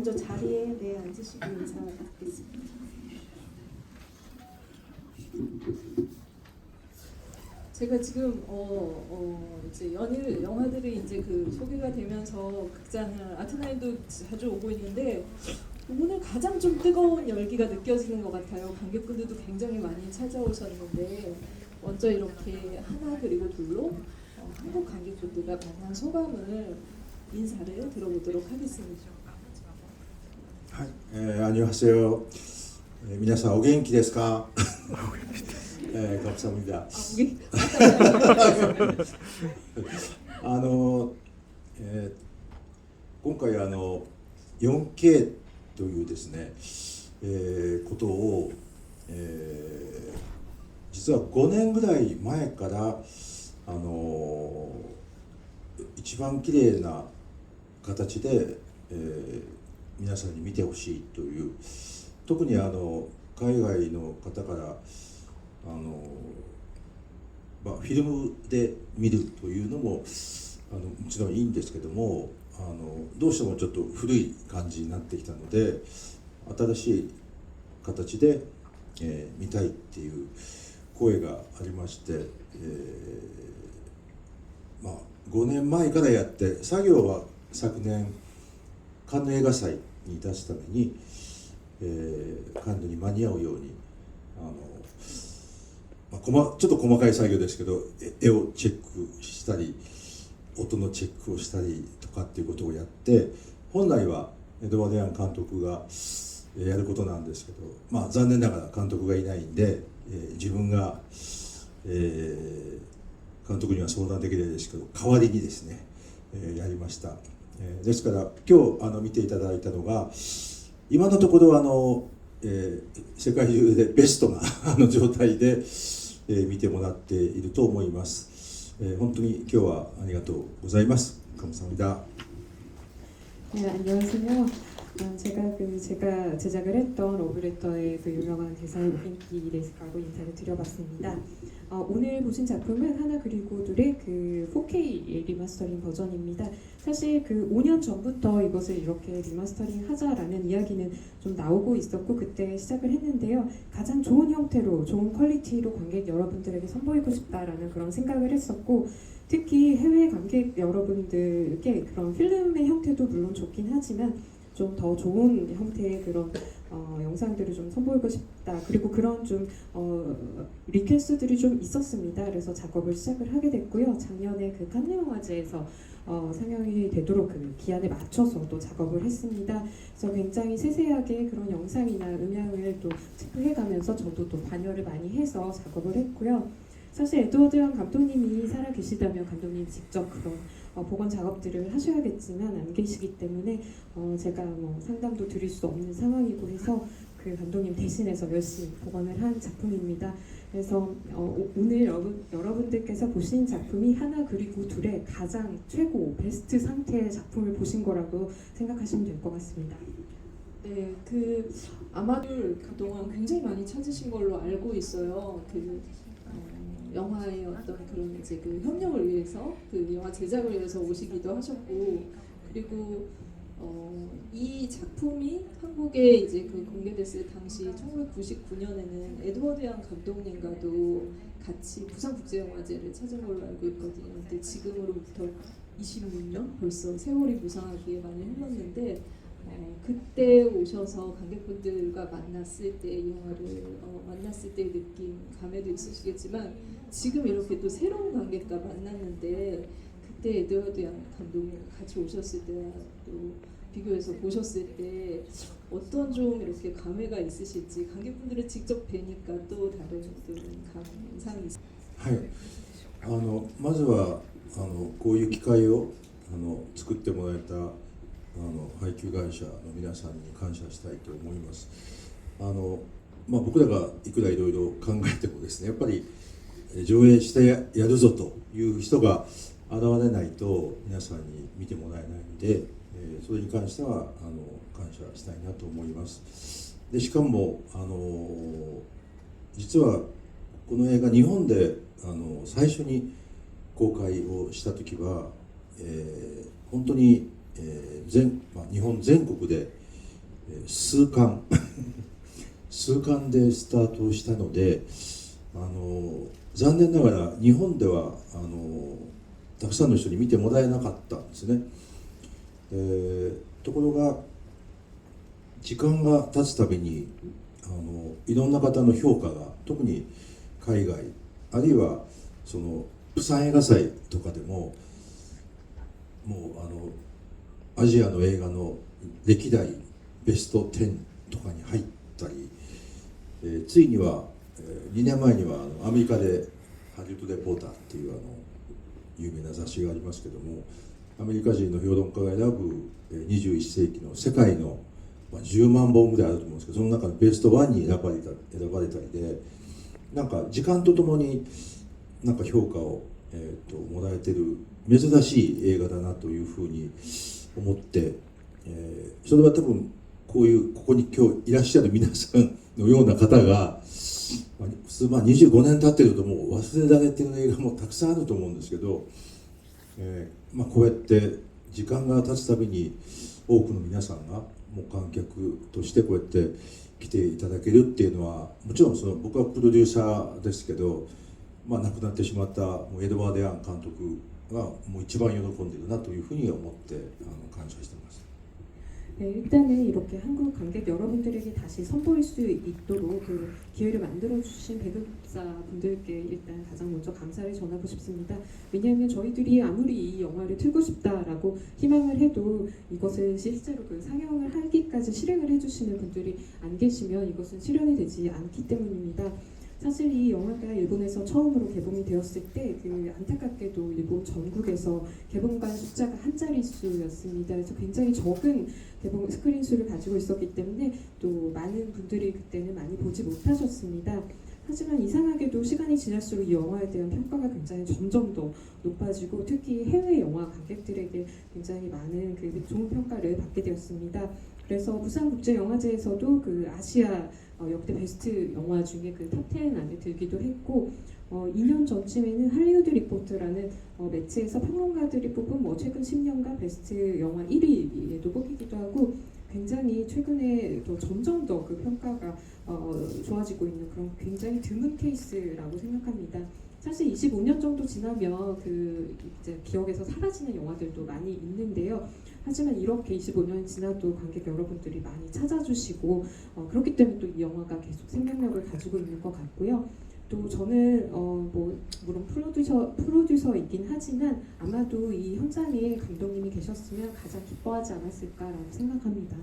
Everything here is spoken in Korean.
먼저 자리에 앉으시고 인사드리겠습니다. 제가 지금 이제 연일 영화들이 이제 그 소개가 되면서 극장을 아트나인도 자주 오고 있는데 오늘 가장 좀 뜨거운 열기가 느껴지는 것 같아요. 관객분들도 굉장히 많이 찾아오셨는데 먼저 이렇게 하나 그리고 둘로 한국 관객분들과 만난 소감을 인사를 들어보도록 하겠습니다. はい、안녕하세요。皆さんお元気ですか？감사합니다。今回4K というですね、ことを、実は5年ぐらい前から一番綺麗な形で、皆さんに見てほしいという、特に海外の方からフィルムで見るというのももちろんいいんですけども、どうしてもちょっと古い感じになってきたので、新しい形で、見たいっていう声がありまして、5年前からやって、作業は昨年カンヌ映画祭に出すために、カンヌに間に合うようにちょっと細かい作業ですけど、絵をチェックしたり音のチェックをしたりとかっていうことをやって、本来はエドワード・ヤン監督がやることなんですけど、残念ながら監督がいないんで、自分が、監督には相談できないですけど代わりにですね、やりました。ですから今日見ていただいたのが今のところ世界中でベストな状態で、見てもらっていると思います。本当に今日はありがとうございます。감사합니다。네, 안녕하세요. 제가 제작을 했던 러브레터의 그 유명한 대사의 오겐키 데스카고 인사를 드려봤습니다. 오늘 보신 작품은 하나 그리고 둘의 그 4K 리마스터링 버전입니다. 사실 그 5년 전부터 이것을 이렇게 리마스터링 하자라는 이야기는 좀 나오고 있었고 그때 시작을 했는데요. 가장 좋은 형태로 좋은 퀄리티로 관객 여러분들에게 선보이고 싶다라는 그런 생각을 했었고, 특히 해외 관객 여러분들께 그런 필름의 형태도 물론 좋긴 하지만 좀 더 좋은 형태의 그런 영상들을 좀 선보이고 싶다. 그리고 그런 좀 리퀘스트들이 좀 있었습니다. 그래서 작업을 시작을 하게 됐고요. 작년에 그 칸느 영화제에서 상영이 되도록 그 기한에 맞춰서 또 작업을 했습니다. 그래서 굉장히 세세하게 그런 영상이나 음향을 또 체크해가면서 저도 또 관여를 많이 해서 작업을 했고요. 사실 에드워드 양 감독님이 살아 계시다면 감독님 직접 그런 복원 작업들을 하셔야겠지만 안 계시기 때문에 제가 상담도 드릴 수 없는 상황이고 해서 그 감독님 대신해서 열심히 복원을 한 작품입니다. 그래서 오늘 여러분들께서 보신 작품이 하나 그리고 둘의 가장 최고 베스트 상태의 작품을 보신 거라고 생각하시면 될 것 같습니다. 네, 아마도 그동안 굉장히 많이 찾으신 걸로 알고 있어요. 영화의 어떤 그런 이제 그 협력을 위해서 그 영화 제작을 위해서 오시기도 하셨고, 그리고 이 작품이 한국에 이제 그 공개됐을 당시 1999년에는 에드워드 양 감독님과도 같이 부산국제영화제를 찾은 걸로 알고 있거든요. 근데 지금으로부터 26년 벌써 세월이 무상하게 많이 흘렀는데 그때 오셔서 관객분들과 만났을 때 이 영화를 만났을 때의 느낌, 감회도 있으시겠지만 지금 이렇게 또 새로운 관객과 만났는데 그때 에드워드 양 감독님 같이 오셨을 때와 또 비교해서 보셨을 때 어떤 좀 이렇게 감회가 있으실지, 관객분들을 직접 뵈니까 또 다른 감상이 있으실지. はい、まずはこういう機会を作ってもらえた配給会社の皆さんに感謝したいと思います。僕らがいくらいろいろ考えてもですね、やっぱり上映してやるぞという人が現れないと皆さんに見てもらえないので、それに関しては感謝したいなと思います。でしかも実はこの映画日本で最初に公開をした時は、本当に日本全国で、数巻数巻でスタートしたので、残念ながら日本ではたくさんの人に見てもらえなかったんですね。ところが時間が経つたびにいろんな方の評価が、特に海外あるいはその釜山映画祭とかでももうアジアの映画の歴代ベスト10とかに入ったり、ついには2年前にはアメリカでハリウッドレポーターっていう有名な雑誌がありますけども、アメリカ人の評論家が選ぶ21世紀の世界の10万本ぐらいあると思うんですけど、その中のベスト1に選ばれたりで、なんか時間とともになんか評価を、もらえてる珍しい映画だなというふうに思って、それは多分ここに今日いらっしゃる皆さんのような方が普通25年経ってるともう忘れられてる映画もたくさんあると思うんですけど、こうやって時間が経つたびに多くの皆さんがもう観客としてこうやって来ていただけるっていうのは、もちろん僕はプロデューサーですけど、亡くなってしまったもうエドワード・ヤン監督がもう一番喜んでるなというふうに思って感謝してます。네, 일단은 이렇게 한국 관객 여러분들에게 다시 선보일 수 있도록 그 기회를 만들어주신 배급사분들께 일단 가장 먼저 감사를 전하고 싶습니다. 왜냐하면 저희들이 아무리 이 영화를 틀고 싶다라고 희망을 해도 이것을 실제로 그 상영을 하기까지 실행을 해주시는 분들이 안 계시면 이것은 실현이 되지 않기 때문입니다. 사실 이 영화가 일본에서 처음으로 개봉이 되었을 때 그 안타깝게도 일본 전국에서 개봉관 숫자가 한 자릿수였습니다. 그래서 굉장히 적은 개봉 스크린 수를 가지고 있었기 때문에 또 많은 분들이 그때는 많이 보지 못하셨습니다. 하지만 이상하게도 시간이 지날수록 이 영화에 대한 평가가 굉장히 점점 더 높아지고 특히 해외 영화 관객들에게 굉장히 많은 그 좋은 평가를 받게 되었습니다. 그래서 부산국제영화제에서도 그 아시아 역대 베스트 영화 중에 그 탑10 안에 들기도 했고 2년 전쯤에는 할리우드 리포트라는 매체에서 평론가들이 뽑은 최근 10년간 베스트 영화 1위에도 뽑히기도 하고 굉장히 최근에 또 점점 더 그 평가가 좋아지고 있는 그런 굉장히 드문 케이스라고 생각합니다. 사실 25년 정도 지나면 그 이제 기억에서 사라지는 영화들도 많이 있는데요. 하지만 이렇게 25년이 지나도 관객 여러분들이 많이 찾아주시고 그렇기 때문에 또 이 영화가 계속 생명력을 가지고 있는 것 같고요. 또 저는 물론 프로듀서이긴 하지만 아마도 이 현장에 감독님이 계셨으면 가장 기뻐하지 않았을까라고 생각합니다.